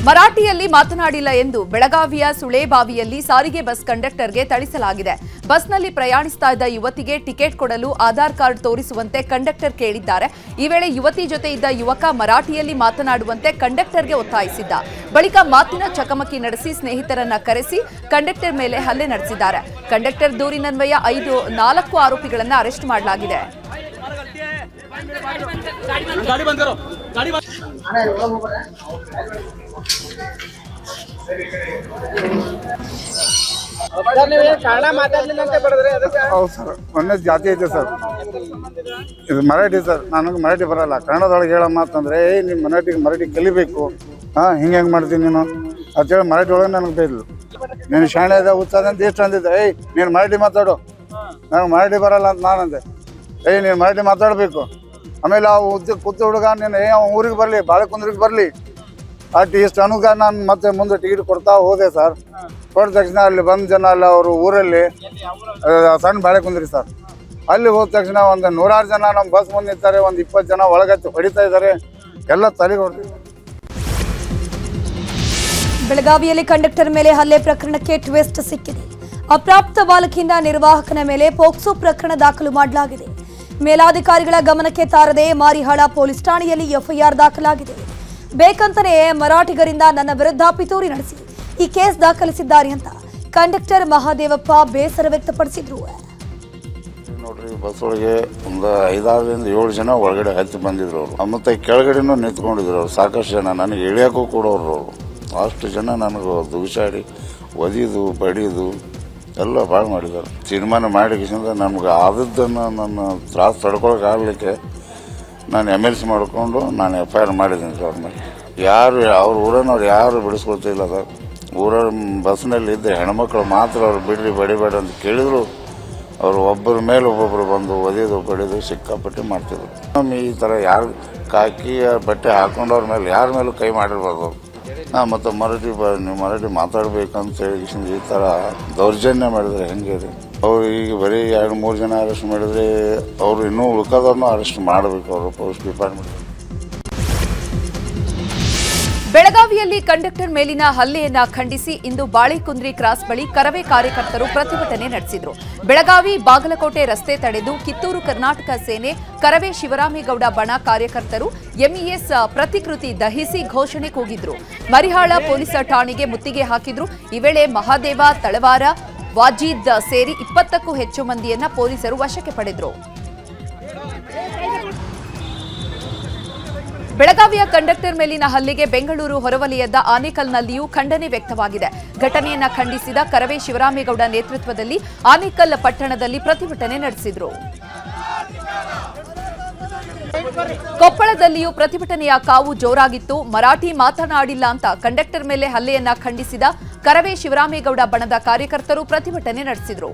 ಮರಾಠಿಯಲ್ಲಿ ಮಾತನಾಡಿಲ್ಲ ಎಂದು ಬೆಳಗಾವಿಯ ಸುಳೇಬಾವಿಯಲ್ಲಿ ಸಾರಿಗೆ ಬಸ್ ಕಂಡಕ್ಟರ್ಗೆ ಥಳಿಸಲಾಗಿದೆ. ಬಸ್ನಲ್ಲಿ ಪ್ರಯಾಣಿಸ್ತಾ ಇದ್ದ ಯುವತಿಗೆ ಟಿಕೆಟ್ ಕೊಡಲು ಆಧಾರ್ ಕಾರ್ಡ್ ತೋರಿಸುವಂತೆ ಕಂಡಕ್ಟರ್ ಕೇಳಿದ್ದಾರೆ. ಈ ವೇಳೆ ಯುವತಿ ಜೊತೆ ಇದ್ದ ಯುವಕ ಮರಾಠಿಯಲ್ಲಿ ಮಾತನಾಡುವಂತೆ ಕಂಡಕ್ಟರ್ಗೆ ಒತ್ತಾಯಿಸಿದ್ದ. ಬಳಿಕ ಮಾತಿನ ಚಕಮಕಿ ನಡೆಸಿ ಸ್ನೇಹಿತರನ್ನ ಕರೆಸಿ ಕಂಡಕ್ಟರ್ ಮೇಲೆ ಹಲ್ಲೆ ನಡೆಸಿದ್ದಾರೆ. ಕಂಡಕ್ಟರ್ ದೂರಿನನ್ವಯ 4 ಆರೋಪಿಗಳನ್ನು ಅರೆಸ್ಟ್ ಮಾಡಲಾಗಿದೆ. ಹೌದು ಸರ್, ಒಂದೇ ಜಾತಿ ಐತೆ ಸರ್. ಇದು ಮರಾಠಿ ಸರ್, ನನಗೆ ಮರಾಠಿ ಬರಲ್ಲ. ಕನ್ನಡದೊಳಗೆ ಹೇಳೋ ಮಾತಂದ್ರೆ ನಿಮ್ಮ ಮರಾಠಿ ಕಲಿಬೇಕು, ಹಿಂಗೆ ಮಾಡ್ತೀನಿ ನೀನು ಅಂತೇಳಿ ಮರಾಠಿ ಒಳಗೆ ನನಗೆ ಬೈದ್ಲು. ನೀನು ಶಾಣೆ ಇದೆ ಉತ್ಸಾಹ ಅಂತ ಎಷ್ಟು ಅಂದಿದ್ದೆ. ನೀನು ಮರಾಠಿ ಮಾತಾಡು, ನನಗೆ ಮರಾಠಿ ಬರಲ್ಲ ಅಂತ ನಾನಂದೆ. ನೀನು ಮರಾಠಿ ಮಾತಾಡಬೇಕು. ಆಮೇಲೆ ಆ ಕೂತು ಹುಡುಗ ನೀನು ಊರಿಗೆ ಬರಲಿ, ಬಾಳೆಕುಂದ್ರಿಗೆ ಬರಲಿ ಇಷ್ಟು ಅನುಗ ನಾನು ಮತ್ತೆ ಮುಂದೆ ಟಿಕೆಟ್ ಕೊಡ್ತಾ ಹೋದೆ ಸರ್. ಕೊಟ್ಟ ತಕ್ಷಣ ಅಲ್ಲಿ ಬಂದ ಜನ ಅಲ್ಲ ಅವರು ಊರಲ್ಲಿ ಸಣ್ಣ ಬಾಳೆಕುಂದ್ರಿ ಸರ್, ಅಲ್ಲಿ ಹೋದ ತಕ್ಷಣ ಒಂದು 100 ಜನ ನಮ್ಮ ಬಸ್ ಮುಂದೆ ನಿಂತಾರೆ, ಒಂದು 20 ಜನ ಒಳಗತ್ತೆ ಹೊಡಿತಾ ಇದ್ದಾರೆ, ಎಲ್ಲ ತಲೆಗೆ ಹೊಡೆದು. ಬೆಳಗಾವಿಯಲ್ಲಿ ಕಂಡಕ್ಟರ್ ಮೇಲೆ ಹಲ್ಲೆ ಪ್ರಕರಣಕ್ಕೆ ಟ್ವಿಸ್ಟ್ ಸಿಕ್ಕಿದೆ. ಅಪ್ರಾಪ್ತ ಬಾಲಕಿಯಿಂದ ನಿರ್ವಾಹಕನ ಮೇಲೆ ಪೋಕ್ಸೋ ಪ್ರಕರಣ ದಾಖಲು ಮಾಡಲಾಗಿದೆ. ಮೇಲಾಧಿಕಾರಿಗಳ ಗಮನಕ್ಕೆ ತಾರದೆ ಮಾರಿಹಾಳ ಪೊಲೀಸ್ ಠಾಣೆಯಲ್ಲಿ ಎಫ್ಐಆರ್ ದಾಖಲಾಗಿದೆ. ಬೇಕಂತಲೇ ಮರಾಠಿಗರಿಂದ ನನ್ನ ವಿರುದ್ಧ ಪಿತೂರಿ ನಡೆಸಿ ಈ ಕೇಸ್ ದಾಖಲಿಸಿದ್ದಾರೆ ಅಂತ ಕಂಡಕ್ಟರ್ ಮಹಾದೇವಪ್ಪ ಬೇಸರ ವ್ಯಕ್ತಪಡಿಸಿದ್ರು. ನೋಡ್ರಿ, ಬಸ್ ಒಳಗೆ ಒಂದು 5-6ರಿಂದ 7 ಜನ ಒಳಗಡೆ ಹತ್ತಿ ಬಂದಿದ್ರು ಅವರು. ಮತ್ತೆ ಕೆಳಗಡೆನೂ ನಿಂತ್ಕೊಂಡಿದ್ರು ಅವ್ರು. ಸಾಕಷ್ಟು ಜನ ನನಗೆ ಇಳಿಯೋಕ್ಕೂ ಕೊಡೋರು ಅವರು. ಅಷ್ಟು ಜನ ನನಗೆ ದುಗಿಸಾಡಿ ಒದಿದು ಬಡಿದು ಎಲ್ಲ ಭಾಳ ಮಾಡಿದ್ದಾರೆ. ತೀರ್ಮಾನ ಮಾಡಿಕಿಂದ ನಮ್ಗೆ ಆದದ್ದನ್ನು ನನ್ನ ತ್ರಾಸು ತಡ್ಕೊಳಕ್ಕೆ ಆಗಲಿಕ್ಕೆ ನಾನು MLC ಮಾಡಿಕೊಂಡು ನಾನು FIR ಮಾಡಿದ್ದೀನಿ ಅವ್ರ ಮೇಲೆ. ಯಾರು ಅವ್ರ ಊರನ್ನವ್ರು ಯಾರು ಬಿಡಿಸ್ಕೊಳ್ತಿಲ್ಲ ಸರ್. ಊರ ಬಸ್ನಲ್ಲಿ ಇದ್ದ ಹೆಣ್ಮಕ್ಳು ಮಾತ್ರ ಅವ್ರು ಬಿಡ್ರಿ ಬಡಿಬೇಡ ಅಂತ ಕೇಳಿದ್ರು ಅವರು ಒಬ್ಬರ ಮೇಲೆ ಒಬ್ಬೊಬ್ಬರು ಬಂದು ಒದಿದು ಬಡಿದು ಸಿಕ್ಕಾಪಟ್ಟೆ ಮಾಡ್ತಿದ್ರು. ಈ ಥರ ಯಾರು ಕಾಕಿ ಬಟ್ಟೆ ಹಾಕೊಂಡವ್ರ ಮೇಲೆ ಯಾರ ಮೇಲೂ ಕೈ ಮಾಡಿರ್ಬಾರ್ದು. ಮತ್ತು ನೀವು ಮರಾಠಿ ಮಾತಾಡ್ಬೇಕಂತ ಹೇಳಿ ಈ ಥರ ದೌರ್ಜನ್ಯ ಮಾಡಿದ್ರೆ ಹೆಂಗೆ ರೀ? ಅವ್ರು ಈಗ ಬರೀ 2-3 ಜನ ಅರೆಸ್ಟ್ ಮಾಡಿದ್ರೆ ಅವರು ಇನ್ನೂ ಉಳ್ಕೋದವ್ರನ್ನೂ ಅರೆಸ್ಟ್ ಮಾಡಬೇಕು ಅವರು ಪೊಲೀಸ್ ಡಿಪಾರ್ಟ್ಮೆಂಟ್. ಬೆಳಗಾವಿಯಲ್ಲಿ ಕಂಡಕ್ಟರ್ ಮೇಲಿನ ಹಲ್ಲೆಯನ್ನ ಖಂಡಿಸಿ ಇಂದು ಬಾಳೆಕುಂದ್ರಿ ಕ್ರಾಸ್ ಬಳಿ ಕರವೇ ಕಾರ್ಯಕರ್ತರು ಪ್ರತಿಭಟನೆ ನಡೆಸಿದರು. ಬೆಳಗಾವಿ ಬಾಗಲಕೋಟೆ ರಸ್ತೆ ತಡೆದು ಕಿತ್ತೂರು ಕರ್ನಾಟಕ ಸೇನೆ ಕರವೇ ಶಿವರಾಮೇಗೌಡ ಬಣ ಕಾರ್ಯಕರ್ತರು MES ಪ್ರತಿಕೃತಿ ದಹಿಸಿ ಘೋಷಣೆ ಕೂಗಿದ್ರು. ಮರಿಹಾಳ ಪೊಲೀಸ್ ಠಾಣೆಗೆ ಮುತ್ತಿಗೆ ಹಾಕಿದ್ರು. ಈ ವೇಳೆ ಮಹಾದೇವ, ತಳವಾರ, ವಾಜೀದ್ ಸೇರಿ 20ಕ್ಕೂ ಹೆಚ್ಚು ಮಂದಿಯನ್ನ ಪೊಲೀಸರು ವಶಕ್ಕೆ ಪಡೆದರು. ಬೆಳಗಾವಿಯ ಕಂಡಕ್ಟರ್ ಮೇಲಿನ ಹಲ್ಲೆಗೆ ಬೆಂಗಳೂರು ಹೊರವಲಯದ ಆನೇಕಲ್ನಲ್ಲಿಯೂ ಖಂಡನೆ ವ್ಯಕ್ತವಾಗಿದೆ. ಘಟನೆಯನ್ನ ಖಂಡಿಸಿದ ಕರವೇ ಶಿವರಾಮೇಗೌಡ ನೇತೃತ್ವದಲ್ಲಿ ಆನೇಕಲ್ ಪಟ್ಟಣದಲ್ಲಿ ಪ್ರತಿಭಟನೆ ನಡೆಸಿದರು. ಕೊಪ್ಪಳದಲ್ಲಿಯೂ ಪ್ರತಿಭಟನೆಯ ಕಾವು ಜೋರಾಗಿತ್ತು. ಮರಾಠಿ ಮಾತನಾಡಿಲ್ಲ ಅಂತ ಕಂಡಕ್ಟರ್ ಮೇಲೆ ಹಲ್ಲೆಯನ್ನ ಖಂಡಿಸಿದ ಕರವೇ ಶಿವರಾಮೇಗೌಡ ಬಣದ ಕಾರ್ಯಕರ್ತರು ಪ್ರತಿಭಟನೆ ನಡೆಸಿದರು.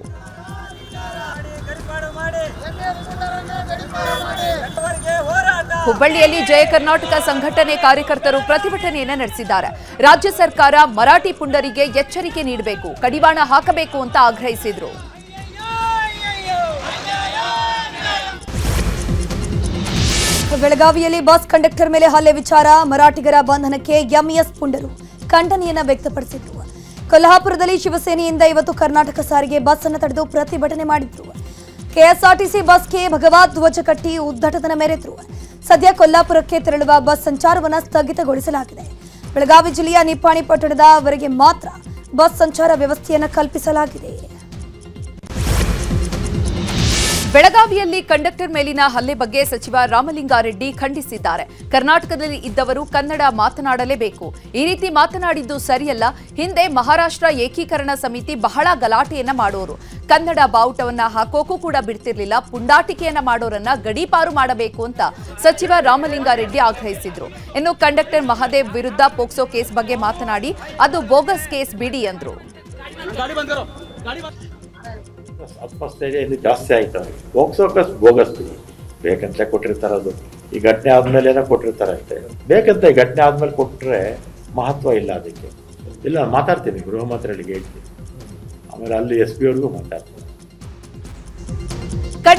ಹುಬ್ಬಳ್ಳಿಯಲ್ಲಿ ಜಯ ಕರ್ನಾಟಕ ಸಂಘಟನೆ ಕಾರ್ಯಕರ್ತರು ಪ್ರತಿಭಟನೆಯನ್ನು ನಡೆಸಿದ್ದಾರೆ. ರಾಜ್ಯ ಸರ್ಕಾರ ಮರಾಠಿ ಪುಂಡರಿಗೆ ಎಚ್ಚರಿಕೆ ನೀಡಬೇಕು, ಕಡಿವಾಣ ಹಾಕಬೇಕು ಅಂತ ಆಗ್ರಹಿಸಿದರು. ಬೆಳಗಾವಿಯಲ್ಲಿ ಬಸ್ ಕಂಡಕ್ಟರ್ ಮೇಲೆ ಹಲ್ಲೆ ವಿಚಾರ ಮರಾಠಿಗರ ಬಂಧನಕ್ಕೆ MES ಪುಂಡರು ಖಂಡನೆಯನ್ನ ವ್ಯಕ್ತಪಡಿಸಿದ್ರು. ಕೊಲ್ಹಾಪುರದಲ್ಲಿ ಶಿವಸೇನೆಯಿಂದ ಇವತ್ತು ಕರ್ನಾಟಕ ಸಾರಿಗೆ ಬಸ್ ಅನ್ನು ತಡೆದು ಪ್ರತಿಭಟನೆ ಮಾಡಿದ್ರು. KSRTC ಬಸ್ಗೆ ಭಗವದ್ ಧ್ವಜ ಕಟ್ಟಿ ಉದ್ದಟತನ ಮೆರೆದ್ರು. ಸದ್ಯ ಕೊಲ್ಲಾಪುರಕ್ಕೆ ತೆರಳುವ ಬಸ್ ಸಂಚಾರವನ್ನು ಸ್ಥಗಿತಗೊಳಿಸಲಾಗಿದೆ. ಬೆಳಗಾವಿ ಜಿಲ್ಲೆಯ ನಿಪ್ಪಾಣಿ ಪಟ್ಟಣದವರೆಗೆ ಮಾತ್ರ ಬಸ್ ಸಂಚಾರ ವ್ಯವಸ್ಥೆಯನ್ನು ಕಲ್ಪಿಸಲಾಗಿದೆ. ಬೆಳಗಾವಿಯಲ್ಲಿ ಕಂಡಕ್ಟರ್ ಮೇಲಿನ ಹಲ್ಲೆ ಬಗ್ಗೆ ಸಚಿವ ರಾಮಲಿಂಗಾರೆಡ್ಡಿ ಖಂಡಿಸಿದ್ದಾರೆ. ಕರ್ನಾಟಕದಲ್ಲಿ ಇದ್ದವರು ಕನ್ನಡ ಮಾತನಾಡಲೇಬೇಕು. ಈ ರೀತಿ ಮಾತನಾಡಿದ್ದು ಸರಿಯಲ್ಲ. ಹಿಂದೆ ಮಹಾರಾಷ್ಟ್ರ ಏಕೀಕರಣ ಸಮಿತಿ ಬಹಳ ಗಲಾಟೆಯನ್ನ ಮಾಡೋರು. ಕನ್ನಡ ಬಾವುಟವನ್ನ ಹಾಕೋಕೂ ಕೂಡ ಬಿಡ್ತಿರ್ಲಿಲ್ಲ. ಪುಂಡಾಟಿಕೆಯನ್ನ ಮಾಡೋರನ್ನ ಗಡೀಪಾರು ಮಾಡಬೇಕು ಅಂತ ಸಚಿವ ರಾಮಲಿಂಗಾರೆಡ್ಡಿ ಆಗ್ರಹಿಸಿದ್ರು. ಇನ್ನು ಕಂಡಕ್ಟರ್ ಮಹಾದೇವ್ ವಿರುದ್ಧ ಪೋಕ್ಸೋ ಕೇಸ್ ಬಗ್ಗೆ ಮಾತನಾಡಿ ಅದು ಬೋಗಸ್ ಕೇಸ್ ಬಿಡಿ ಅಂದ್ರು. ಅಸ್ಪಷ್ಟತೆ ಇಲ್ಲಿ ಜಾಸ್ತಿ ಆಯ್ತವೆ. ಪೋಕ್ಸೋ ಕೇಸ್ ಬೋಗಸ್ ಬಿಡಿ, ಬೇಕಂತ ಕೊಟ್ಟಿರ್ತಾರೆ. ಅದು ಈ ಘಟನೆ ಆದ್ಮೇಲೆ ಏನೋ ಕೊಟ್ಟಿರ್ತಾರೆ ಅಷ್ಟೇ. ಬೇಕಂತ ಈ ಘಟನೆ ಆದ್ಮೇಲೆ ಕೊಟ್ಟರೆ ಮಹತ್ವ ಇಲ್ಲ ಅದಕ್ಕೆ. ಇಲ್ಲ ಮಾತಾಡ್ತೀನಿ, ಗೃಹ ಮಂತ್ರಿಗಳಿಗೆ ಹೇಳ್ತೀನಿ, ಆಮೇಲೆ ಅಲ್ಲಿ SP ಅವ್ರಿಗೂ ಮಾತಾಡ್ತೀನಿ.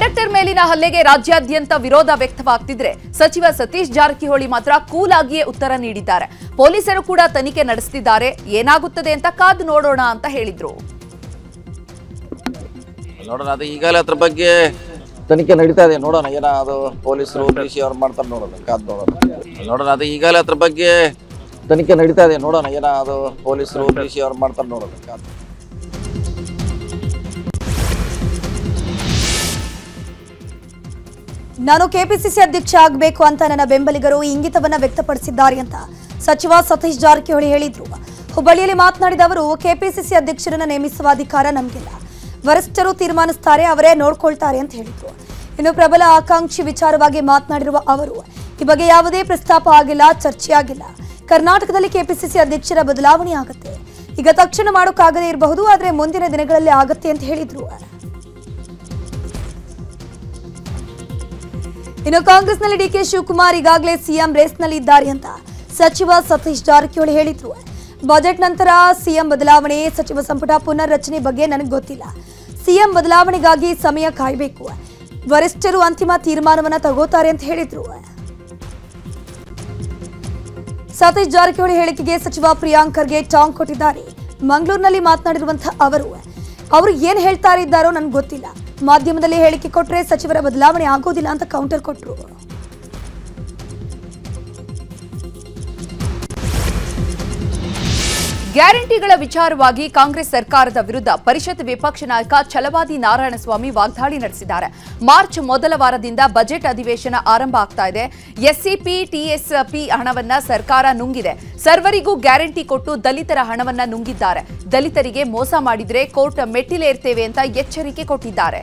ಕಂಡಕ್ಟರ್ ಮೇಲಿನ ಹಲ್ಲೆಗೆ ರಾಜ್ಯಾದ್ಯಂತ ವಿರೋಧ ವ್ಯಕ್ತವಾಗ್ತಿದ್ರೆ ಸಚಿವ ಸತೀಶ್ ಜಾರಕಿಹೊಳಿ ಮಾತ್ರ ಕೂಲ್ ಆಗಿಯೇ ಉತ್ತರ ನೀಡಿದ್ದಾರೆ. ಪೊಲೀಸರು ಕೂಡ ತನಿಖೆ ನಡೆಸುತ್ತಿದ್ದಾರೆ, ಏನಾಗುತ್ತದೆ ಅಂತ ಕಾದು ನೋಡೋಣ ಅಂತ ಹೇಳಿದ್ರು. ನೋಡೋಣ, ಅದು ಈಗಾಗಲೇ ಅದ್ರ ಬಗ್ಗೆ ತನಿಖೆ ನಡೀತಾ ಇದೆ. ನೋಡೋಣ ಏನಾದ್ರು ಪೊಲೀಸರು ಡಿಸಿ ಅವ್ರು ಮಾಡ್ತಾರೆ, ನೋಡೋಣ ಕಾದು ನೋಡೋಣ. ಅದು ಈಗಾಗಲೇ ಅದ್ರ ಬಗ್ಗೆ ತನಿಖೆ ನಡೀತಾ ಇದೆ. ನೋಡೋಣ ಏನಾದ್ರು ಪೊಲೀಸರು ಡಿಸಿ ಅವ್ರು ಮಾಡ್ತಾರೆ, ನೋಡೋಣ ಕಾದು. ನಾನು ಕೆಪಿಸಿಸಿ ಅಧ್ಯಕ್ಷ ಆಗಬೇಕು ಅಂತ ನನ್ನ ಬೆಂಬಲಿಗರು ಇಂಗಿತವನ್ನ ವ್ಯಕ್ತಪಡಿಸಿದ್ದಾರೆ ಅಂತ ಸಚಿವ ಸತೀಶ್ ಜಾರಕಿಹೊಳಿ ಹೇಳಿದ್ರು. ಹುಬ್ಬಳ್ಳಿಯಲ್ಲಿ ಮಾತನಾಡಿದ ಅವರು, ಕೆಪಿಸಿಸಿ ಅಧ್ಯಕ್ಷರನ್ನ ನೇಮಿಸುವ ಅಧಿಕಾರ ನಮಗಿಲ್ಲ, ವರಿಷ್ಠರು ತೀರ್ಮಾನಿಸುತ್ತಾರೆ, ಅವರೇ ನೋಡ್ಕೊಳ್ತಾರೆ ಅಂತ ಹೇಳಿದ್ರು. ಇನ್ನು ಪ್ರಬಲ ಆಕಾಂಕ್ಷಿ ವಿಚಾರವಾಗಿ ಮಾತನಾಡಿರುವ ಅವರು, ಈ ಬಗ್ಗೆ ಯಾವುದೇ ಪ್ರಸ್ತಾಪ ಆಗಿಲ್ಲ, ಚರ್ಚೆ ಆಗಿಲ್ಲ. ಕರ್ನಾಟಕದಲ್ಲಿ ಕೆಪಿಸಿಸಿ ಅಧ್ಯಕ್ಷರ ಬದಲಾವಣೆ ಆಗುತ್ತೆ, ಈಗ ತಕ್ಷಣ ಮಾಡೋಕ್ಕಾಗದೇ ಇರಬಹುದು, ಆದರೆ ಮುಂದಿನ ದಿನಗಳಲ್ಲಿ ಆಗತ್ತೆ ಅಂತ ಹೇಳಿದ್ರು. ಇನ್ನು ಕಾಂಗ್ರೆಸ್ನಲ್ಲಿ ಡಿಕೆ ಶಿವಕುಮಾರ್ ಈಗಾಗಲೇ ಸಿಎಂ ರೇಸ್ನಲ್ಲಿ ಇದ್ದಾರೆ ಅಂತ ಸಚಿವ ಸತೀಶ್ ಜಾರಕಿಹೊಳಿ ಹೇಳಿದ್ರು. ಬಜೆಟ್ ನಂತರ ಸಿಎಂ ಬದಲಾವಣೆ, ಸಚಿವ ಸಂಪುಟ ಪುನರ್ರಚನೆ ಬಗ್ಗೆ ನನಗೆ ಗೊತ್ತಿಲ್ಲ. ಸಿಎಂ ಬದಲಾವಣೆಗಾಗಿ ಸಮಯ ಕಾಯಬೇಕು, ವರಿಷ್ಠರು ಅಂತಿಮ ತೀರ್ಮಾನವನ್ನ ತಗೋತಾರೆ ಅಂತ ಹೇಳಿದ್ರು. ಸತೀಶ್ ಜಾರಕಿಹೊಳಿ ಹೇಳಿಕೆಗೆ ಸಚಿವ ಪ್ರಿಯಾಂಕ್ ಖರ್ಗೆ ಟಾಂಗ್ ಕೊಟ್ಟಿದ್ದಾರೆ. ಮಂಗಳೂರಿನಲ್ಲಿ ಮಾತನಾಡಿರುವಂತಹ ಅವರು ಏನ್ ಹೇಳ್ತಾ ಇದ್ದಾರೋ ನನಗೆ ಗೊತ್ತಿಲ್ಲ, ಮಾಧ್ಯಮದಲ್ಲಿ ಹೇಳಿಕೆ ಕೊಟ್ಟರೆ ಸಚಿವರ ಬದಲಾವಣೆ ಆಗೋದಿಲ್ಲ ಅಂತ ಕೌಂಟರ್ ಕೊಟ್ಟರು. ಗ್ಯಾರಂಟಿಗಳ ವಿಚಾರವಾಗಿ ಕಾಂಗ್ರೆಸ್ ಸರ್ಕಾರದ ವಿರುದ್ಧ ಪರಿಷತ್ ವಿಪಕ್ಷ ನಾಯಕ ಛಲವಾದಿ ನಾರಾಯಣಸ್ವಾಮಿ ವಾಗ್ದಾಳಿ ನಡೆಸಿದ್ದಾರೆ. ಮಾರ್ಚ್ ಮೊದಲ ವಾರದಿಂದ ಬಜೆಟ್ ಅಧಿವೇಶನ ಆರಂಭ ಆಗ್ತಾ ಇದೆ. ಎಸ್ಸಿಪಿ, ಟಿಎಸ್ಪಿ ಹಣವನ್ನ ಸರ್ಕಾರ ನುಂಗಿದೆ, ಸರ್ವರಿಗೂ ಗ್ಯಾರಂಟಿ ಕೊಟ್ಟು ದಲಿತರ ಹಣವನ್ನ ನುಂಗಿದ್ದಾರೆ. ದಲಿತರಿಗೆ ಮೋಸ ಮಾಡಿದ್ರೆ ಕೋರ್ಟ್ ಮೆಟ್ಟಿಲೇರ್ತೇವೆ ಅಂತ ಎಚ್ಚರಿಕೆ ಕೊಟ್ಟಿದ್ದಾರೆ.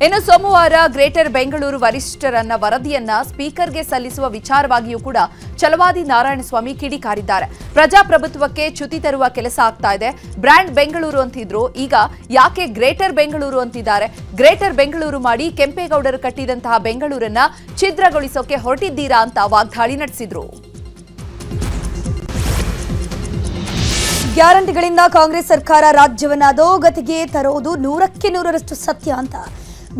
ಇನ್ನು ಸೋಮವಾರ ಗ್ರೇಟರ್ ಬೆಂಗಳೂರು ವರಿಷ್ಠರನ್ನ ವರದಿಯನ್ನ ಸ್ಪೀಕರ್ಗೆ ಸಲ್ಲಿಸುವ ವಿಚಾರವಾಗಿಯೂ ಕೂಡ ಛಲವಾದಿ ನಾರಾಯಣಸ್ವಾಮಿ ಕಿಡಿಕಾರಿದ್ದಾರೆ. ಪ್ರಜಾಪ್ರಭುತ್ವಕ್ಕೆ ಚ್ಯುತಿ ತರುವ ಕೆಲಸ ಆಗ್ತಾ ಇದೆ. ಬ್ರ್ಯಾಂಡ್ ಬೆಂಗಳೂರು ಅಂತಿದ್ರು, ಈಗ ಯಾಕೆ ಗ್ರೇಟರ್ ಬೆಂಗಳೂರು ಅಂತಿದ್ದಾರೆ? ಗ್ರೇಟರ್ ಬೆಂಗಳೂರು ಮಾಡಿ ಕೆಂಪೇಗೌಡರು ಕಟ್ಟಿದಂತಹ ಬೆಂಗಳೂರನ್ನ ಛಿದ್ರಗೊಳಿಸೋಕೆ ಹೊರಟಿದ್ದೀರಾ ಅಂತ ವಾಗ್ದಾಳಿ ನಡೆಸಿದ್ರು. ಗ್ಯಾರಂಟಿಗಳಿಂದ ಕಾಂಗ್ರೆಸ್ ಸರ್ಕಾರ ರಾಜ್ಯವನ್ನ ಅಧೋಗತಿಗೆ ತರೋದು 100% ಸತ್ಯ ಅಂತ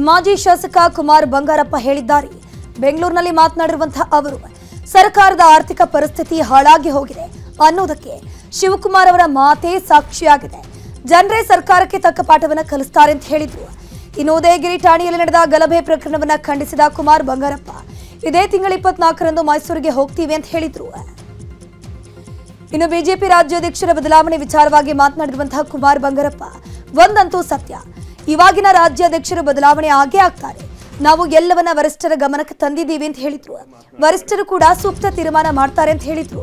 ಮಾಜಿ ಶಾಸಕ ಕುಮಾರ್ ಬಂಗಾರಪ್ಪ ಹೇಳಿದ್ದಾರೆ. ಬೆಂಗಳೂರಿನಲ್ಲಿ ಮಾತನಾಡಿರುವಂತಹ ಅವರು, ಸರ್ಕಾರದ ಆರ್ಥಿಕ ಪರಿಸ್ಥಿತಿ ಹಾಳಾಗಿ ಹೋಗಿದೆ ಅನ್ನೋದಕ್ಕೆ ಶಿವಕುಮಾರ್ ಅವರ ಮಾತೇ ಸಾಕ್ಷಿಯಾಗಿದೆ. ಜನರೇ ಸರ್ಕಾರಕ್ಕೆ ತಕ್ಕ ಪಾಠವನ್ನ ಕಲಿಸ್ತಾರೆ ಅಂತ ಹೇಳಿದ್ರು. ಇನ್ನು ಉದಯಗಿರಿ ಠಾಣೆಯಲ್ಲಿ ನಡೆದ ಗಲಭೆ ಪ್ರಕರಣವನ್ನ ಖಂಡಿಸಿದ ಕುಮಾರ್ ಬಂಗಾರಪ್ಪ, ಇದೇ ತಿಂಗಳ 24ರಂದು ಮೈಸೂರಿಗೆ ಹೋಗ್ತೀವಿ ಅಂತ ಹೇಳಿದ್ರು. ಇನ್ನು ಬಿಜೆಪಿ ರಾಜ್ಯಾಧ್ಯಕ್ಷರ ಬದಲಾವಣೆ ವಿಚಾರವಾಗಿ ಮಾತನಾಡಿರುವಂತಹ ಕುಮಾರ್ ಬಂಗಾರಪ್ಪ, ಒಂದಂತೂ ಸತ್ಯ, ಇವಾಗಿನ ರಾಜ್ಯಾಧ್ಯಕ್ಷರ ಬದಲಾವಣೆ ಆಗೇ ಆಗ್ತಾರೆ. ನಾವು ಎಲ್ಲವನ್ನ ವರಿಷ್ಠರ ಗಮನಕ್ಕೆ ತಂದಿದ್ದೀವಿ ಅಂತ ಹೇಳಿದ್ರು. ವರಿಷ್ಠರು ಕೂಡ ಸೂಕ್ತ ತೀರ್ಮಾನ ಮಾಡ್ತಾರೆ ಅಂತ ಹೇಳಿದ್ರು.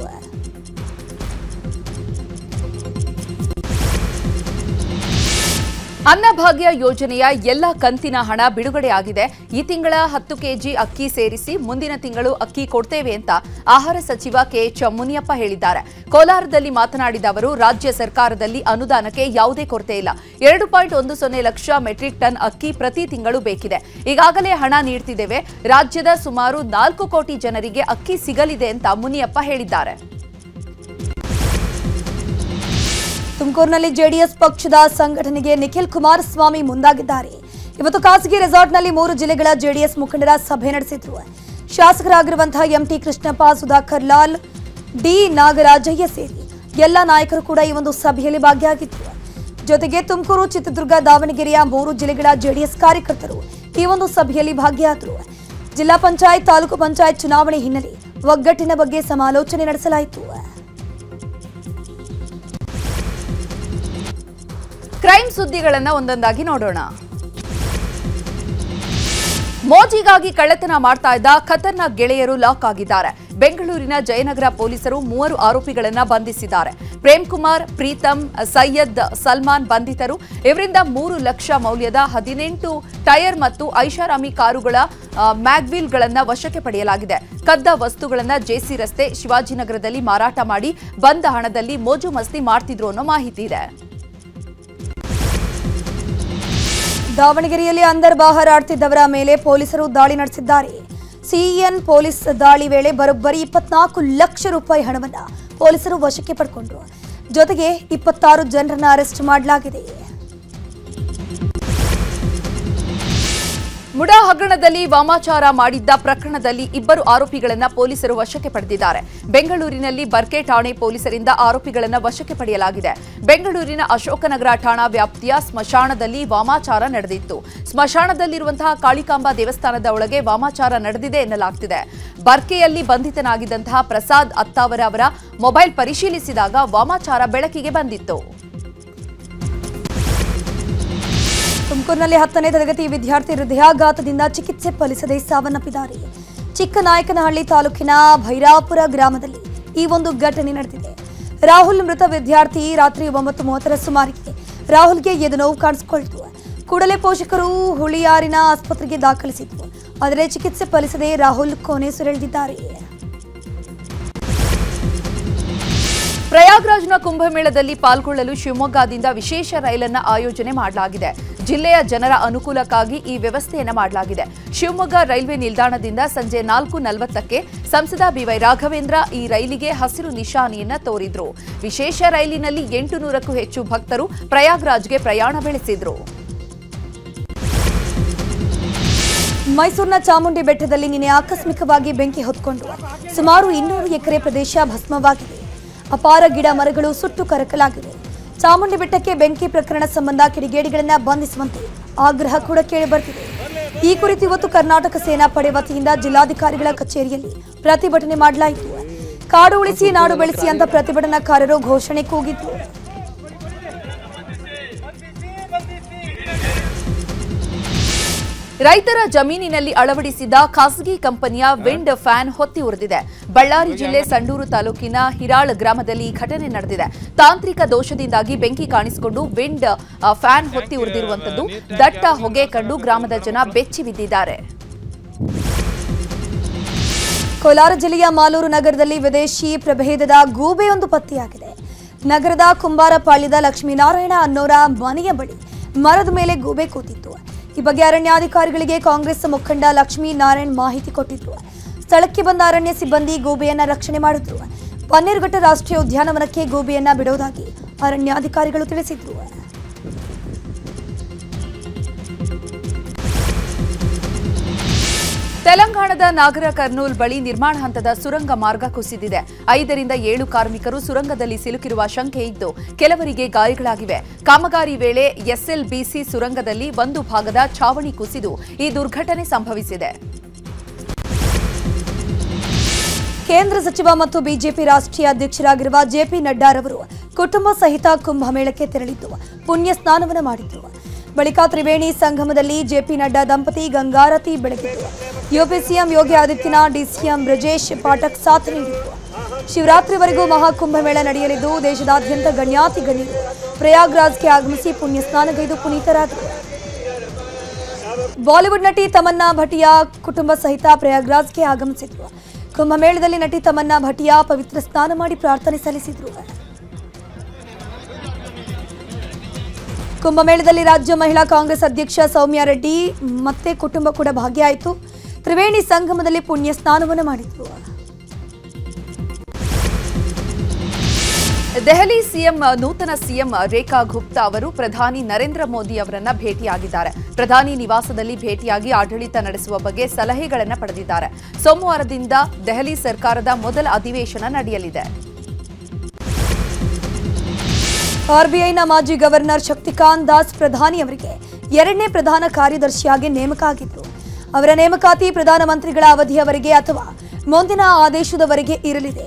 ಅನ್ನಭಾಗ್ಯ ಯೋಜನೆಯ ಎಲ್ಲ ಕಂತಿನ ಹಣ ಬಿಡುಗಡೆಯಾಗಿದೆ. ಈ ತಿಂಗಳ 10 ಕೆಜಿ ಅಕ್ಕಿ ಸೇರಿಸಿ ಮುಂದಿನ ತಿಂಗಳು ಅಕ್ಕಿ ಕೊಡ್ತೇವೆ ಅಂತ ಆಹಾರ ಸಚಿವ ಕೆಎಚ್ ಮುನಿಯಪ್ಪ ಹೇಳಿದ್ದಾರೆ. ಕೋಲಾರದಲ್ಲಿ ಮಾತನಾಡಿದ ಅವರು, ರಾಜ್ಯ ಸರ್ಕಾರದಲ್ಲಿ ಅನುದಾನಕ್ಕೆ ಯಾವುದೇ ಕೊರತೆ ಇಲ್ಲ. 2.10 ಲಕ್ಷ ಮೆಟ್ರಿಕ್ ಟನ್ ಅಕ್ಕಿ ಪ್ರತಿ ತಿಂಗಳು ಬೇಕಿದೆ. ಈಗಾಗಲೇ ಹಣ ನೀಡ್ತಿದ್ದೇವೆ. ರಾಜ್ಯದ ಸುಮಾರು 4 ಕೋಟಿ ಜನರಿಗೆ ಅಕ್ಕಿ ಸಿಗಲಿದೆ ಅಂತ ಮುನಿಯಪ್ಪ ಹೇಳಿದ್ದಾರೆ. ತುಮಕೂರಿನಲ್ಲಿ ಜೆಡಿಎಸ್ ಪಕ್ಷದ ಸಂಘಟನೆಗೆ ನಿಖಿಲ್ ಕುಮಾರಸ್ವಾಮಿ ಮುಂದಾಗಿದ್ದಾರೆ. ಇವತ್ತು ಖಾಸಗಿ ರೆಸಾರ್ಟ್ನಲ್ಲಿ 3 ಜಿಲ್ಲೆಗಳ ಜೆಡಿಎಸ್ ಮುಖಂಡರ ಸಭೆ ನಡೆಸಿದ್ರು. ಶಾಸಕರಾಗಿರುವಂತಹ ಎಂಟಿ ಕೃಷ್ಣಪ್ಪ, ಸುಧಾಕರ್ ಲಾಲ್, ಡಿ ನಾಗರಾಜಯ್ಯ ಸೇರಿ ಎಲ್ಲ ನಾಯಕರು ಕೂಡ ಈ ಒಂದು ಸಭೆಯಲ್ಲಿ ಭಾಗಿಯಾಗಿದ್ರು. ಜೊತೆಗೆ ತುಮಕೂರು, ಚಿತ್ರದುರ್ಗ, ದಾವಣಗೆರೆಯ 3 ಜಿಲ್ಲೆಗಳ ಜೆಡಿಎಸ್ ಕಾರ್ಯಕರ್ತರು ಈ ಒಂದು ಸಭೆಯಲ್ಲಿ ಭಾಗಿಯಾದರು. ಜಿಲ್ಲಾ ಪಂಚಾಯತ್, ತಾಲೂಕು ಪಂಚಾಯತ್ ಚುನಾವಣೆ ಹಿನ್ನೆಲೆ ಒಗ್ಗಟ್ಟಿನ ಬಗ್ಗೆ ಸಮಾಲೋಚನೆ ನಡೆಸಲಾಯಿತು. ಕ್ರೈಮ್ ಸುದ್ದಿಗಳನ್ನ ಒಂದೊಂದಾಗಿ ನೋಡೋಣ. ಮೋಜಿಗಾಗಿ ಕಳ್ಳತನ ಮಾಡ್ತಾ ಇದ್ದ ಖತರ್ನಾಕ್ ಗೆಳೆಯರು ಲಾಕ್ ಆಗಿದ್ದಾರೆ. ಬೆಂಗಳೂರಿನ ಜಯನಗರ ಪೊಲೀಸರು 3 ಆರೋಪಿಗಳನ್ನ ಬಂಧಿಸಿದ್ದಾರೆ. ಪ್ರೇಮ್ ಕುಮಾರ್, ಪ್ರೀತಮ್, ಸೈಯದ್, ಸಲ್ಮಾನ್ ಬಂಧಿತರು. ಇವರಿಂದ 3 ಲಕ್ಷ ಮೌಲ್ಯದ 18 ಟೈರ್ ಮತ್ತು ಐಷಾರಾಮಿ ಕಾರುಗಳ ಮ್ಯಾಗ್ವೀಲ್ಗಳನ್ನ ವಶಕ್ಕೆ ಪಡೆಯಲಾಗಿದೆ. ಕದ್ದ ವಸ್ತುಗಳನ್ನ ಜೆಸಿ ರಸ್ತೆ, ಶಿವಾಜಿನಗರದಲ್ಲಿ ಮಾರಾಟ ಮಾಡಿ ಬಂದ ಹಣದಲ್ಲಿ ಮೋಜು ಮಸ್ತಿ ಮಾಡ್ತಿದ್ರು ಅನ್ನೋ ಮಾಹಿತಿ ಇದೆ. ದಾವಣಗೆರೆಯಲ್ಲಿ ಅಂದರ್ ಬಾಹರ್ ಆಡ್ತಿದ್ದವರ ಮೇಲೆ ಪೊಲೀಸರು ದಾಳಿ ನಡೆಸಿದ್ದಾರೆ. ಸಿಎನ್ ಪೊಲೀಸ್ ದಾಳಿ ವೇಳೆ ಬರೋಬ್ಬರಿ 24 ಲಕ್ಷ ರೂಪಾಯಿ ಹಣವನ್ನು ಪೊಲೀಸರು ವಶಕ್ಕೆ ಪಡೆಕೊಂಡರು. ಜೊತೆಗೆ 26 ಜನರನ್ನು ಅರೆಸ್ಟ್ ಮಾಡಲಾಗಿದೆ. ಮುಡಾ ಹಗರಣದಲ್ಲಿ ವಾಮಾಚಾರ ಮಾಡಿದ್ದ ಪ್ರಕರಣದಲ್ಲಿ ಇಬ್ಬರು ಆರೋಪಿಗಳನ್ನು ಪೊಲೀಸರು ವಶಕ್ಕೆ ಪಡೆದಿದ್ದಾರೆ. ಬೆಂಗಳೂರಿನಲ್ಲಿ ಬರ್ಕೆ ಠಾಣೆ ಪೊಲೀಸರಿಂದ ಆರೋಪಿಗಳನ್ನು ವಶಕ್ಕೆ ಪಡೆಯಲಾಗಿದೆ. ಬೆಂಗಳೂರಿನ ಅಶೋಕನಗರ ಠಾಣಾ ವ್ಯಾಪ್ತಿಯ ಸ್ಮಶಾನದಲ್ಲಿ ವಾಮಾಚಾರ ನಡೆದಿತ್ತು. ಸ್ಮಶಾನದಲ್ಲಿರುವಂತಹ ಕಾಳಿಕಾಂಬಾ ದೇವಸ್ಥಾನದ ಒಳಗೆ ವಾಮಾಚಾರ ನಡೆದಿದೆ ಎನ್ನಲಾಗ್ತಿದೆ. ಬರ್ಕೆಯಲ್ಲಿ ಬಂಧಿತನಾಗಿದ್ದಂತಹ ಪ್ರಸಾದ್ ಅತ್ತಾವರ ಅವರ ಮೊಬೈಲ್ ಪರಿಶೀಲಿಸಿದಾಗ ವಾಮಾಚಾರ ಬೆಳಕಿಗೆ ಬಂದಿತ್ತು. ತುಮಕೂರಿನಲ್ಲಿ 10ನೇ ತರಗತಿ ವಿದ್ಯಾರ್ಥಿ ಹೃದಯಾಘಾತದಿಂದ ಚಿಕಿತ್ಸೆ ಫಲಿಸದೆ ಸಾವನ್ನಪ್ಪಿದ್ದಾರೆ. ಚಿಕ್ಕನಾಯಕನಹಳ್ಳಿ ತಾಲೂಕಿನ ಭೈರಾಪುರ ಗ್ರಾಮದಲ್ಲಿ ಈ ಒಂದು ಘಟನೆ ನಡೆದಿದೆ. ರಾಹುಲ್ ಮೃತ ವಿದ್ಯಾರ್ಥಿ ರಾತ್ರಿ 9:30 ಸುಮಾರಿಗೆ ರಾಹುಲ್ಗೆ ಎದೆನೋವು ಕಾಣಿಸಿಕೊಂಡಿತು. ಕೂಡಲೇ ಪೋಷಕರು ಹುಳಿಯಾರಿನ ಆಸ್ಪತ್ರೆಗೆ ದಾಖಲಿಸಿದ್ರು. ಆದರೆ ಚಿಕಿತ್ಸೆ ಫಲಿಸದೆ ರಾಹುಲ್ ಕೊನೆಯುಸಿರೆಳೆದಿದ್ದಾರೆ. ಪ್ರಯಾಗ್ರಾಜ್ನ ಕುಂಭಮೇಳದಲ್ಲಿ ಪಾಲ್ಗೊಳ್ಳಲು ಶಿವಮೊಗ್ಗದಿಂದ ವಿಶೇಷ ರೈಲನ್ನು ಆಯೋಜನೆ ಮಾಡಲಾಗಿದೆ. ಜಿಲ್ಲೆಯ ಜನರ ಅನುಕೂಲಕ್ಕಾಗಿ ಈ ವ್ಯವಸ್ಥೆಯನ್ನು ಮಾಡಲಾಗಿದೆ. ಶಿವಮೊಗ್ಗ ರೈಲ್ವೆ ನಿಲ್ದಾಣದಿಂದ ಸಂಜೆ 4:40ಕ್ಕೆ ಸಂಸದ ಬಿವೈ ರಾಘವೇಂದ್ರ ಈ ರೈಲಿಗೆ ಹಸಿರು ನಿಶಾನೆಯನ್ನ ತೋರಿದ್ರು. ವಿಶೇಷ ರೈಲಿನಲ್ಲಿ 800ಕ್ಕೂ ಹೆಚ್ಚು ಭಕ್ತರು ಪ್ರಯಾಗ್ರಾಜ್ಗೆ ಪ್ರಯಾಣ ಬೆಳೆಸಿದ್ರು. ಮೈಸೂರಿನ ಚಾಮುಂಡಿ ಬೆಟ್ಟದಲ್ಲಿ ನಿನ್ನೆ ಆಕಸ್ಮಿಕವಾಗಿ ಬೆಂಕಿ ಹೊತ್ಕೊಂಡು ಸುಮಾರು 200 ಎಕರೆ ಪ್ರದೇಶ ಭಸ್ಮವಾಗಿದೆ. ಅಪಾರ ಗಿಡ ಮರಗಳು ಸುಟ್ಟು ಕರಕಲಾಗಿವೆ. ಚಾಮುಂಡಿ ಬೆಟ್ಟಕ್ಕೆ ಬೆಂಕಿ ಪ್ರಕರಣ ಸಂಬಂಧ ಕಿಡಿಗೇಡಿಗಳನ್ನು ಬಂಧಿಸುವಂತೆ ಆಗ್ರಹ ಕೂಡ ಕೇಳಿಬರ್ತಿದೆ. ಈ ಕುರಿತು ಇವತ್ತು ಕರ್ನಾಟಕ ಸೇನಾ ಪಡೆ ವತಿಯಿಂದ ಜಿಲ್ಲಾಧಿಕಾರಿಗಳ ಕಚೇರಿಯಲ್ಲಿ ಪ್ರತಿಭಟನೆ ಮಾಡಲಾಯಿತು. ಕಾಡು ಉಳಿಸಿ ನಾಡು ಬೆಳೆಸಿ ಅಂತ ಪ್ರತಿಭಟನಾಕಾರರು ಘೋಷಣೆ ಕೂಗಿದ್ರು. ರೈತರ ಜಮೀನಿನಲ್ಲಿ ಅಳವಡಿಸಿದ್ದ ಖಾಸಗಿ ಕಂಪನಿಯ ವಿಂಡ್ ಫ್ಯಾನ್ ಹೊತ್ತಿ ಉರಿದಿದೆ. ಬಳ್ಳಾರಿ ಜಿಲ್ಲೆ ಸಂಡೂರು ತಾಲೂಕಿನ ಹಿರಾಳ್ ಗ್ರಾಮದಲ್ಲಿ ಈ ಘಟನೆ ನಡೆದಿದೆ. ತಾಂತ್ರಿಕ ದೋಷದಿಂದಾಗಿ ಬೆಂಕಿ ಕಾಣಿಸಿಕೊಂಡು ವಿಂಡ್ ಫ್ಯಾನ್ ಹೊತ್ತಿ ಉರಿದಿರುವಂತದ್ದು. ದಟ್ಟ ಹೊಗೆ ಕಂಡು ಗ್ರಾಮದ ಜನ ಬೆಚ್ಚಿ ಬಿದ್ದಿದ್ದಾರೆ. ಕೋಲಾರ ಜಿಲ್ಲೆಯ ಮಾಲೂರು ನಗರದಲ್ಲಿ ವಿದೇಶಿ ಪ್ರಭೇದದ ಗೂಬೆಯೊಂದು ಪತ್ತೆಯಾಗಿದೆ. ನಗರದ ಕುಂಬಾರಪಾಳ್ಯದ ಲಕ್ಷ್ಮೀನಾರಾಯಣ ಅನ್ನೋರ ಮನೆಯ ಬಳಿ ಮರದ ಮೇಲೆ ಗೂಬೆ ಕೂತಿತ್ತು. ಈ ಬಗ್ಗೆ ಅರಣ್ಯಾಧಿಕಾರಿಗಳಿಗೆ ಕಾಂಗ್ರೆಸ್ ಮುಖಂಡ ಲಕ್ಷ್ಮೀನಾರಾಯಣ್ ಮಾಹಿತಿ ಕೊಟ್ಟಿದ್ರು. ಸ್ಥಳಕ್ಕೆ ಬಂದ ಅರಣ್ಯ ಸಿಬ್ಬಂದಿ ಗೂಬೆಯನ್ನ ರಕ್ಷಣೆ ಮಾಡಿದ್ರು. ಬನ್ನೇರುಘಟ್ಟ ರಾಷ್ಟ್ರೀಯ ಉದ್ಯಾನವನಕ್ಕೆ ಗೂಬೆಯನ್ನ ಬಿಡುವುದಾಗಿ ಅರಣ್ಯಾಧಿಕಾರಿಗಳು ತಿಳಿಸಿದ್ರು. ತೆಲಂಗಾಣದ ನಾಗರ ಕರ್ನೂಲ್ ಬಳಿ ನಿರ್ಮಾಣ ಹಂತದ ಸುರಂಗ ಮಾರ್ಗ ಕುಸಿದಿದೆ. 5ರಿಂದ 7 ಕಾರ್ಮಿಕರು ಸುರಂಗದಲ್ಲಿ ಸಿಲುಕಿರುವ ಶಂಕೆ ಇದ್ದು ಕೆಲವರಿಗೆ ಗಾಯಗಳಾಗಿವೆ. ಕಾಮಗಾರಿ ವೇಳೆ ಎಸ್ಎಲ್ಬಿಸಿ ಸುರಂಗದಲ್ಲಿ ಒಂದು ಭಾಗದ ಛಾವಣಿ ಕುಸಿದು ಈ ದುರ್ಘಟನೆ ಸಂಭವಿಸಿದೆ. ಕೇಂದ್ರ ಸಚಿವ ಮತ್ತು ಬಿಜೆಪಿ ರಾಷ್ಟ್ರೀಯ ಅಧ್ಯಕ್ಷರಾಗಿರುವ ಜೆಪಿ ನಡ್ಡಾರವರು ಕುಟುಂಬ ಸಹಿತ ಕುಂಭಮೇಳಕ್ಕೆ ತೆರಳಿದ್ದು ಪುಣ್ಯ ಸ್ನಾನವನ್ನು ಮಾಡಿದ್ರು. ಬಳಿಕ ತ್ರಿವೇಣಿ ಸಂಗಮದಲ್ಲಿ ಜೆಪಿ ನಡ್ಡಾ ದಂಪತಿ ಗಂಗಾರತಿ ಬೆಳಗಿದ್ರು. UP CM Yogi Adityanath, DCM Brajesh Pathak ಸಾಥ್ ನೀಡಿದ್ರು. ಶಿವರಾತ್ರಿವರೆಗೂ ಮಹಾಕುಂಭಮೇಳ ನಡೆಯಲಿದ್ದು ದೇಶದಾದ್ಯಂತ ಗಣ್ಯಾತಿ ಗಣ್ಯರು ಪ್ರಯಾಗ್ರಾಜ್ಗೆ ಆಗಮಿಸಿ ಪುಣ್ಯ ಸ್ನಾನಗೈದು ಪುನೀತರಾದರು. ಬಾಲಿವುಡ್ ನಟಿ ತಮನ್ನಾ ಭಟಿಯಾ ಕುಟುಂಬ ಸಹಿತ ಪ್ರಯಾಗ್ರಾಜ್ಗೆ ಆಗಮಿಸಿದ್ರು. ಕುಂಭಮೇಳದಲ್ಲಿ ನಟಿ ತಮನ್ನಾ ಭಟಿಯಾ ಪವಿತ್ರ ಸ್ನಾನ ಮಾಡಿ ಪ್ರಾರ್ಥನೆ ಸಲ್ಲಿಸಿದ್ರು. ಕುಂಭಮೇಳದಲ್ಲಿ ರಾಜ್ಯ ಮಹಿಳಾ ಕಾಂಗ್ರೆಸ್ ಅಧ್ಯಕ್ಷ ಸೌಮ್ಯಾ ರೆಡ್ಡಿ ಮತ್ತೆ ಕುಟುಂಬ ಕೂಡ ಭಾಗಿಯಾಯಿತು. ತ್ರಿವೇಣಿ ಸಂಗಮದಲ್ಲಿ ಪುಣ್ಯ ಸ್ನಾನವನ್ನು ಮಾಡಿದ್ರು. ದೆಹಲಿ ನೂತನ ಸಿಎಂ ರೇಖಾ ಗುಪ್ತಾ ಅವರು ಪ್ರಧಾನಿ ನರೇಂದ್ರ ಮೋದಿ ಅವರನ್ನ ಭೇಟಿಯಾಗಿದ್ದಾರೆ. ಪ್ರಧಾನಿ ನಿವಾಸದಲ್ಲಿ ಭೇಟಿಯಾಗಿ ಆಡಳಿತ ನಡೆಸುವ ಬಗ್ಗೆ ಸಲಹೆಗಳನ್ನು ಪಡೆದಿದ್ದಾರೆ. ಸೋಮವಾರದಿಂದ ದೆಹಲಿ ಸರ್ಕಾರದ ಮೊದಲ ಅಧಿವೇಶನ ನಡೆಯಲಿದೆ. ಆರ್ಬಿಐನ ಮಾಜಿ ಗವರ್ನರ್ ಶಕ್ತಿಕಾಂತ್ ದಾಸ್ ಪ್ರಧಾನಿ ಅವರಿಗೆ 2ನೇ ಪ್ರಧಾನ ಕಾರ್ಯದರ್ಶಿಯಾಗಿ ನೇಮಕ ಆಗಿದ್ರು. ಅವರ ನೇಮಕಾತಿ ಪ್ರಧಾನಮಂತ್ರಿಗಳ ಅವಧಿಯವರೆಗೆ ಅಥವಾ ಮುಂದಿನ ಆದೇಶದವರೆಗೆ ಇರಲಿದೆ.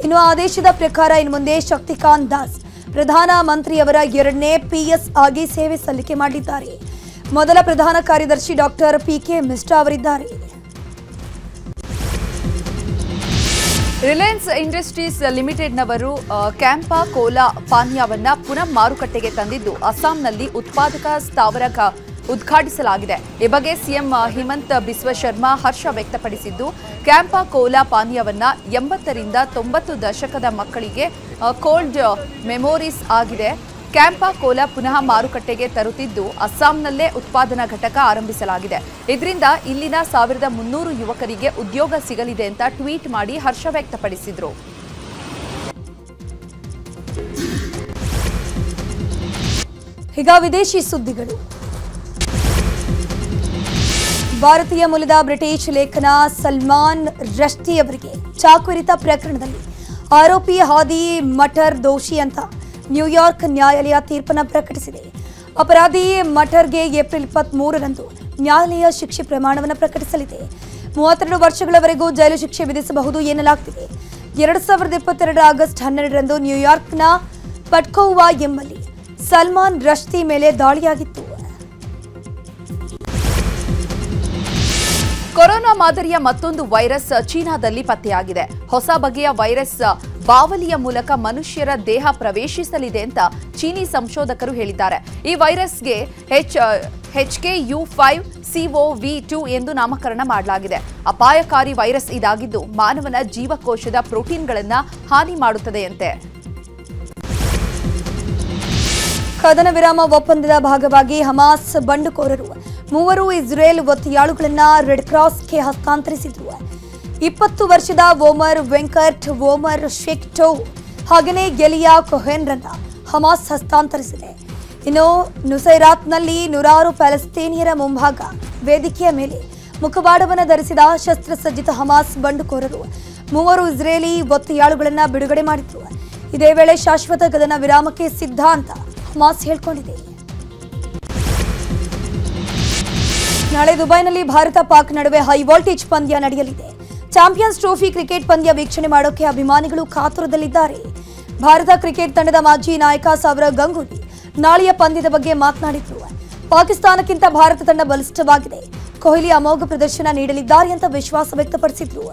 ಇನ್ನು ಆದೇಶದ ಪ್ರಕಾರ ಇನ್ನು ಮುಂದೆ ಶಕ್ತಿಕಾಂತ್ ದಾಸ್ ಪ್ರಧಾನ ಮಂತ್ರಿಯವರ 2ನೇ ಪಿಎಸ್ ಆಗಿ ಸೇವೆ ಸಲ್ಲಿಕೆ ಮಾಡಿದ್ದಾರೆ. ಮೊದಲ ಪ್ರಧಾನ ಕಾರ್ಯದರ್ಶಿ ಡಾಕ್ಟರ್ ಪಿಕೆ ಮಿಸ್ಟಾ ಅವರಿದ್ದಾರೆ. ರಿಲಯನ್ಸ್ ಇಂಡಸ್ಟ್ರೀಸ್ ಲಿಮಿಟೆಡ್ನವರು ಕ್ಯಾಂಪಾ ಕೋಲಾ ಪಾನೀಯವನ್ನ ಪುನಃ ಮಾರುಕಟ್ಟೆಗೆ ತಂದಿದ್ದು ಅಸ್ಸಾಂನಲ್ಲಿ ಉತ್ಪಾದಕ ಸ್ಥಾವರ ಉದ್ಘಾಟಿಸಲಾಗಿದೆ. ಈ ಬಗ್ಗೆ ಸಿಎಂ ಹಿಮಂತ್ ಬಿಸ್ವ ಶರ್ಮಾ ಹರ್ಷ ವ್ಯಕ್ತಪಡಿಸಿದ್ದು, ಕ್ಯಾಂಪಾ ಕೋಲಾ ಪಾನೀಯವನ್ನ 80ರಿಂದ 90 ದಶಕದ ಮಕ್ಕಳಿಗೆ ಕೋಲ್ಡ್ ಮೆಮೊರೀಸ್ ಆಗಿದೆ. ಕ್ಯಾಂಪಾ ಕೋಲಾ ಪುನಃ ಮಾರುಕಟ್ಟೆಗೆ ತರುತ್ತಿದ್ದು ಅಸ್ಸಾಂನಲ್ಲೇ ಉತ್ಪಾದನಾ ಘಟಕ ಆರಂಭಿಸಲಾಗಿದೆ. ಇದರಿಂದ ಇಲ್ಲಿನ 1300 ಯುವಕರಿಗೆ ಉದ್ಯೋಗ ಸಿಗಲಿದೆ ಅಂತ ಟ್ವೀಟ್ ಮಾಡಿ ಹರ್ಷ ವ್ಯಕ್ತಪಡಿಸಿದರು. ಈಗ ವಿದೇಶಿ ಸುದ್ದಿಗಳು. ಭಾರತೀಯ ಮೂಲದ ಬ್ರಿಟಿಷ್ ಲೇಖನ ಸಲ್ಮಾನ್ ರಶ್ದಿ ಅವರಿಗೆ ಚಾಕು ಇರಿತ ಪ್ರಕರಣದಲ್ಲಿ ಆರೋಪಿ ಹಾದಿ ಮಟರ್ ದೋಷಿ ಅಂತ ನ್ಯೂಯಾರ್ಕ್ ನ್ಯಾಯಾಲಯ ತೀರ್ಪನ್ನು ಪ್ರಕಟಿಸಿದೆ. ಅಪರಾಧಿ ಮಟರ್ಗೆ ಏಪ್ರಿಲ್ 23ರಂದು ನ್ಯಾಯಾಲಯ ಶಿಕ್ಷೆ ಪ್ರಮಾಣವನ್ನು ಪ್ರಕಟಿಸಲಿದೆ. 32 ವರ್ಷಗಳವರೆಗೂ ಜೈಲು ಶಿಕ್ಷೆ ವಿಧಿಸಬಹುದು ಎನ್ನಲಾಗ್ತಿದೆ. 2022 ಆಗಸ್ಟ್ 12ರಂದು ನ್ಯೂಯಾರ್ಕ್ನ ಪಟ್ಕೋವಾ ಎಂಬಲ್ಲಿ ಸಲ್ಮಾನ್ ರಶ್ದಿ ಮೇಲೆ ದಾಳಿಯಾಗಿತ್ತು. ಕೊರೋನಾ ಮಾದರಿಯ ಮತ್ತೊಂದು ವೈರಸ್ ಚೀನಾದಲ್ಲಿ ಪತ್ತೆಯಾಗಿದೆ. ಹೊಸ ಬಗೆಯ ವೈರಸ್ ಬಾವಲಿಯ ಮೂಲಕ ಮನುಷ್ಯರ ದೇಹ ಪ್ರವೇಶಿಸಲಿದೆ ಅಂತ ಚೀನಿ ಸಂಶೋಧಕರು ಹೇಳಿದ್ದಾರೆ. ಈ ವೈರಸ್ಗೆ HKU5CoV2 ಎಂದು ನಾಮಕರಣ ಮಾಡಲಾಗಿದೆ. ಅಪಾಯಕಾರಿ ವೈರಸ್ ಇದಾಗಿದ್ದು ಮಾನವನ ಜೀವಕೋಶದ ಪ್ರೋಟೀನ್ಗಳನ್ನು ಹಾನಿ ಮಾಡುತ್ತದೆಯಂತೆ. ಕದನ ವಿರಾಮ ಒಪ್ಪಂದದ ಭಾಗವಾಗಿ ಹಮಾಸ್ ಬಂಡುಕೋರರು 3 ಇಸ್ರೇಲ್ ಒತ್ತೆಯಾಳುಗಳನ್ನು ರೆಡ್ ಕ್ರಾಸ್ಗೆ ಹಸ್ತಾಂತರಿಸಿದ್ರು. 20 ವರ್ಷದ ಓಮರ್ ವೆಂಕಟ್, ಓಮರ್ ಶೇಕ್ಟೋ ಹಾಗೆಯೇ ಗೆಲಿಯಾ ಕೊಹೆನ್ರನ್ನ ಹಮಾಸ್ ಹಸ್ತಾಂತರಿಸಿದೆ. ಇನ್ನು ನುಸೈರಾತ್ನಲ್ಲಿ ನೂರಾರು ಪ್ಯಾಲೆಸ್ತೇನಿಯರ ಮುಂಭಾಗ ವೇದಿಕೆಯ ಮೇಲೆ ಮುಖವಾಡವನ್ನು ಧರಿಸಿದ ಶಸ್ತ್ರಸಜ್ಜಿತ ಹಮಾಸ್ ಬಂಡುಕೋರರು 3 ಇಸ್ರೇಲಿ ಒತ್ತೆಯಾಳುಗಳನ್ನು ಬಿಡುಗಡೆ ಮಾಡಿದ್ರು. ಇದೇ ವೇಳೆ ಶಾಶ್ವತ ಕದನ ವಿರಾಮಕ್ಕೆ ಸಿದ್ಧ ಅಂತ ಹಮಾಸ್ ಹೇಳಿಕೊಂಡಿದೆ. ನಾಳೆ ದುಬೈನಲ್ಲಿ ಭಾರತ ಪಾಕ್ ನಡುವೆ ಹೈ ವೋಲ್ಟೇಜ್ ಪಂದ್ಯ ನಡೆಯಲಿದೆ. ಚಾಂಪಿಯನ್ಸ್ ಟ್ರೋಫಿ ಕ್ರಿಕೆಟ್ ಪಂದ್ಯ ವೀಕ್ಷಣೆ ಮಾಡೋಕೆ ಅಭಿಮಾನಿಗಳು ಕಾತುರದಲ್ಲಿದ್ದಾರೆ. ಭಾರತ ಕ್ರಿಕೆಟ್ ತಂಡದ ಮಾಜಿ ನಾಯಕ ಸೌರವ್ ಗಂಗೂಲಿ ನಾಳೆಯ ಪಂದ್ಯದ ಬಗ್ಗೆ ಮಾತನಾಡಿದ್ರು. ಪಾಕಿಸ್ತಾನಕ್ಕಿಂತ ಭಾರತ ತಂಡ ಬಲಿಷ್ಠವಾಗಿದೆ, ಕೊಹ್ಲಿ ಅಮೋಘ ಪ್ರದರ್ಶನ ನೀಡಲಿದ್ದಾರೆ ಅಂತ ವಿಶ್ವಾಸ ವ್ಯಕ್ತಪಡಿಸಿದ್ರು.